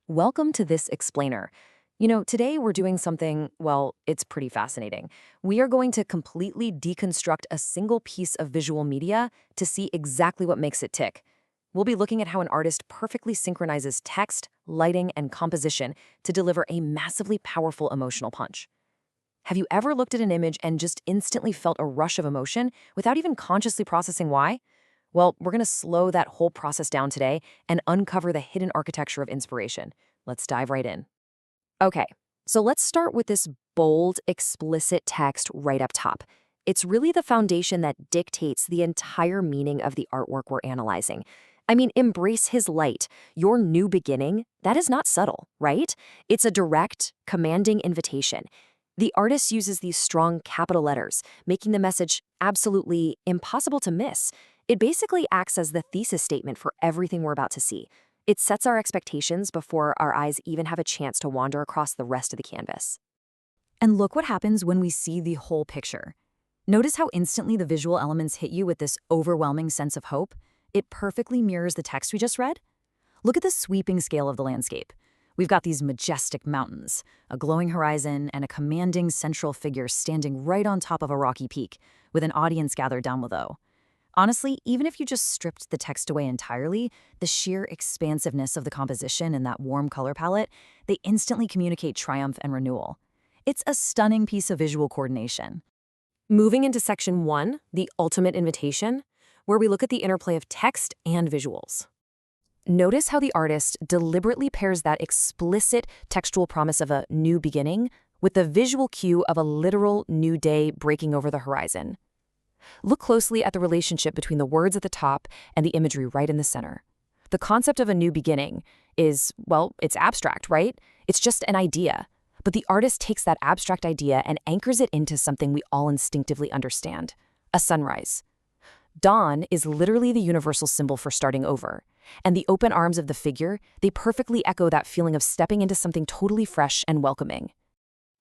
Welcome to This Explainer. Today we're doing something, well, it's pretty fascinating. We are going to completely deconstruct a single piece of visual media to see exactly what makes it tick. We'll be looking at how an artist perfectly synchronizes text, lighting, and composition to deliver a massively powerful emotional punch. Have you ever looked at an image and just instantly felt a rush of emotion without even consciously processing why? Well, we're going to slow that whole process down today and uncover the hidden architecture of inspiration. Let's dive right in. Okay, so let's start with this bold, explicit text right up top. It's really the foundation that dictates the entire meaning of the artwork we're analyzing. I mean, embrace his light, your new beginning. That is not subtle, right? It's a direct, commanding invitation. The artist uses these strong capital letters, making the message absolutely impossible to miss. It basically acts as the thesis statement for everything we're about to see. It sets our expectations before our eyes even have a chance to wander across the rest of the canvas. And look what happens when we see the whole picture. Notice how instantly the visual elements hit you with this overwhelming sense of hope? It perfectly mirrors the text we just read. Look at the sweeping scale of the landscape. We've got these majestic mountains, a glowing horizon, and a commanding central figure standing right on top of a rocky peak, with an audience gathered down below. Honestly, even if you just stripped the text away entirely, the sheer expansiveness of the composition and that warm color palette, they instantly communicate triumph and renewal. It's a stunning piece of visual coordination. Moving into section 1, the ultimate invitation, where we look at the interplay of text and visuals. Notice how the artist deliberately pairs that explicit textual promise of a new beginning with the visual cue of a literal new day breaking over the horizon. Look closely at the relationship between the words at the top and the imagery right in the center. The concept of a new beginning is, well, it's abstract, right? It's just an idea. But the artist takes that abstract idea and anchors it into something we all instinctively understand: a sunrise. Dawn is literally the universal symbol for starting over. And the open arms of the figure, they perfectly echo that feeling of stepping into something totally fresh and welcoming.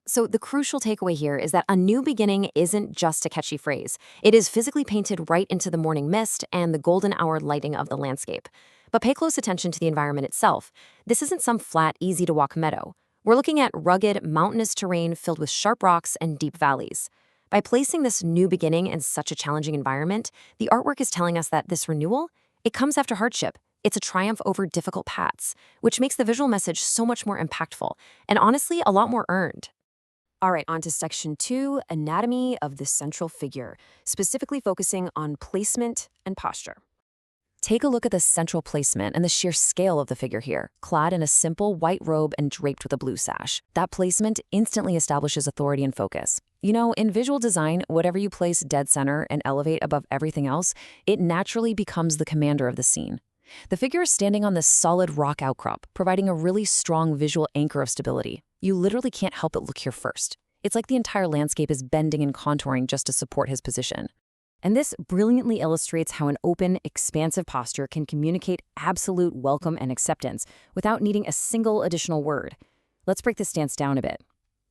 So the crucial takeaway here is that a new beginning isn't just a catchy phrase. It is physically painted right into the morning mist and the golden hour lighting of the landscape. But pay close attention to the environment itself. This isn't some flat, easy-to-walk meadow. We're looking at rugged, mountainous terrain filled with sharp rocks and deep valleys. By placing this new beginning in such a challenging environment, the artwork is telling us that this renewal, it comes after hardship. It's a triumph over difficult paths, which makes the visual message so much more impactful and honestly a lot more earned. All right, on to section 2, anatomy of the central figure, specifically focusing on placement and posture. Take a look at the central placement and the sheer scale of the figure here, clad in a simple white robe and draped with a blue sash. That placement instantly establishes authority and focus. In visual design, whatever you place dead center and elevate above everything else, it naturally becomes the commander of the scene. The figure is standing on this solid rock outcrop, providing a really strong visual anchor of stability. You literally can't help but look here first. It's like the entire landscape is bending and contouring just to support his position. And this brilliantly illustrates how an open, expansive posture can communicate absolute welcome and acceptance without needing a single additional word. Let's break this stance down a bit.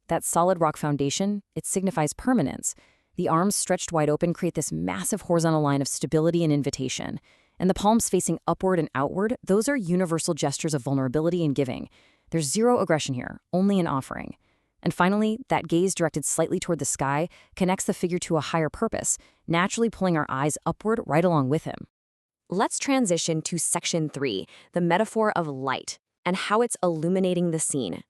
That solid rock foundation, it signifies permanence. The arms stretched wide open create this massive horizontal line of stability and invitation. And the palms facing upward and outward, those are universal gestures of vulnerability and giving. There's zero aggression here, only an offering. And finally, that gaze directed slightly toward the sky connects the figure to a higher purpose, naturally pulling our eyes upward right along with him. Let's transition to section 3, the metaphor of light, and how it's illuminating the scene.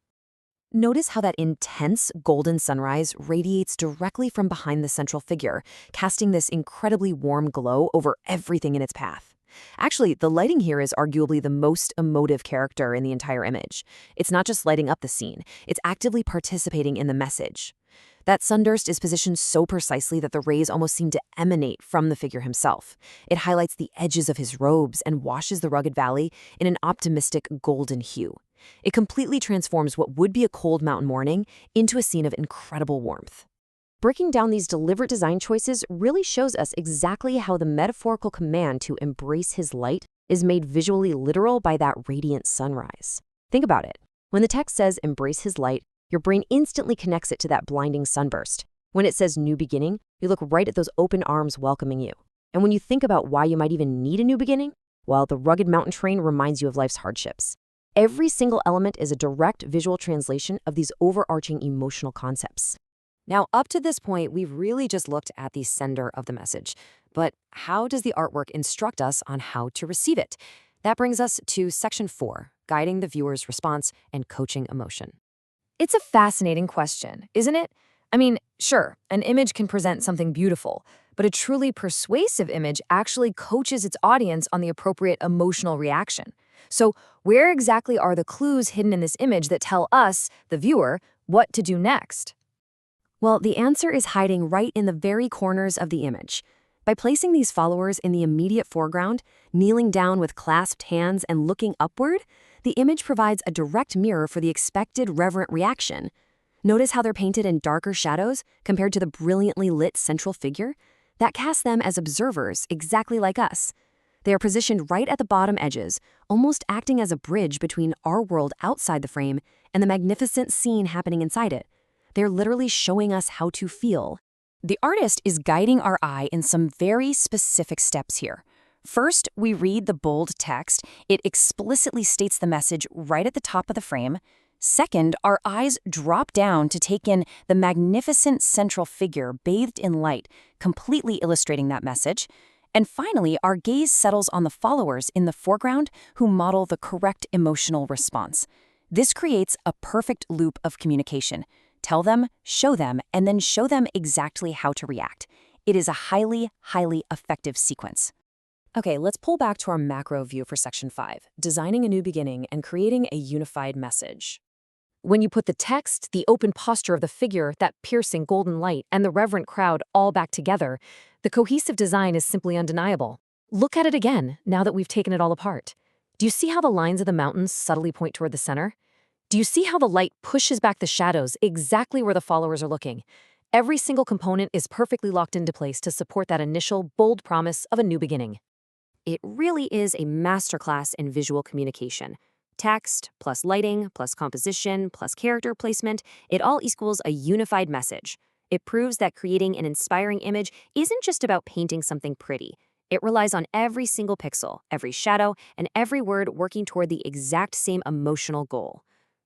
Notice how that intense golden sunrise radiates directly from behind the central figure, casting this incredibly warm glow over everything in its path. Actually, the lighting here is arguably the most emotive character in the entire image. It's not just lighting up the scene, it's actively participating in the message. That sunburst is positioned so precisely that the rays almost seem to emanate from the figure himself. It highlights the edges of his robes and washes the rugged valley in an optimistic golden hue. It completely transforms what would be a cold mountain morning into a scene of incredible warmth. Breaking down these deliberate design choices really shows us exactly how the metaphorical command to embrace his light is made visually literal by that radiant sunrise. Think about it. When the text says embrace his light, your brain instantly connects it to that blinding sunburst. When it says new beginning, you look right at those open arms welcoming you. And when you think about why you might even need a new beginning, well, the rugged mountain terrain reminds you of life's hardships. Every single element is a direct visual translation of these overarching emotional concepts. Now, up to this point, we've really just looked at the sender of the message. But how does the artwork instruct us on how to receive it? That brings us to Section 4, guiding the viewer's response and coaching emotion. It's a fascinating question, isn't it? I mean, sure, an image can present something beautiful, but a truly persuasive image actually coaches its audience on the appropriate emotional reaction. So, where exactly are the clues hidden in this image that tell us, the viewer, what to do next? Well, the answer is hiding right in the very corners of the image. By placing these followers in the immediate foreground, kneeling down with clasped hands and looking upward, the image provides a direct mirror for the expected reverent reaction. Notice how they're painted in darker shadows compared to the brilliantly lit central figure? That casts them as observers, exactly like us. They are positioned right at the bottom edges, almost acting as a bridge between our world outside the frame and the magnificent scene happening inside it. They're literally showing us how to feel. The artist is guiding our eye in some very specific steps here. First, we read the bold text. It explicitly states the message right at the top of the frame. Second, our eyes drop down to take in the magnificent central figure bathed in light, completely illustrating that message. And finally, our gaze settles on the followers in the foreground who model the correct emotional response. This creates a perfect loop of communication. Tell them, and then show them exactly how to react. It is a highly, highly effective sequence. Okay, let's pull back to our macro view for Section 5, designing a new beginning and creating a unified message. When you put the text, the open posture of the figure, that piercing golden light, and the reverent crowd all back together, the cohesive design is simply undeniable. Look at it again, now that we've taken it all apart. Do you see how the lines of the mountains subtly point toward the center? Do you see how the light pushes back the shadows exactly where the followers are looking? Every single component is perfectly locked into place to support that initial, bold promise of a new beginning. It really is a masterclass in visual communication. Text, plus lighting, plus composition, plus character placement, it all equals a unified message. It proves that creating an inspiring image isn't just about painting something pretty. It relies on every single pixel, every shadow, and every word working toward the exact same emotional goal.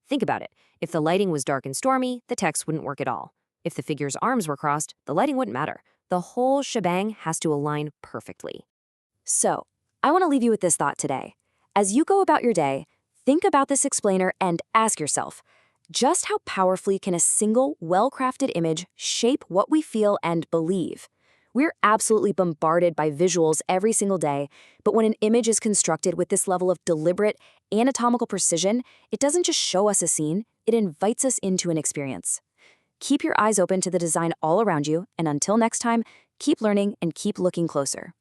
Think about it. If the lighting was dark and stormy, the text wouldn't work at all. If the figure's arms were crossed, the lighting wouldn't matter. The whole shebang has to align perfectly. So, I want to leave you with this thought today. As you go about your day, think about this explainer and ask yourself, just how powerfully can a single, well-crafted image shape what we feel and believe? We're absolutely bombarded by visuals every single day, but when an image is constructed with this level of deliberate, anatomical precision, it doesn't just show us a scene, it invites us into an experience. Keep your eyes open to the design all around you, and until next time, keep learning and keep looking closer.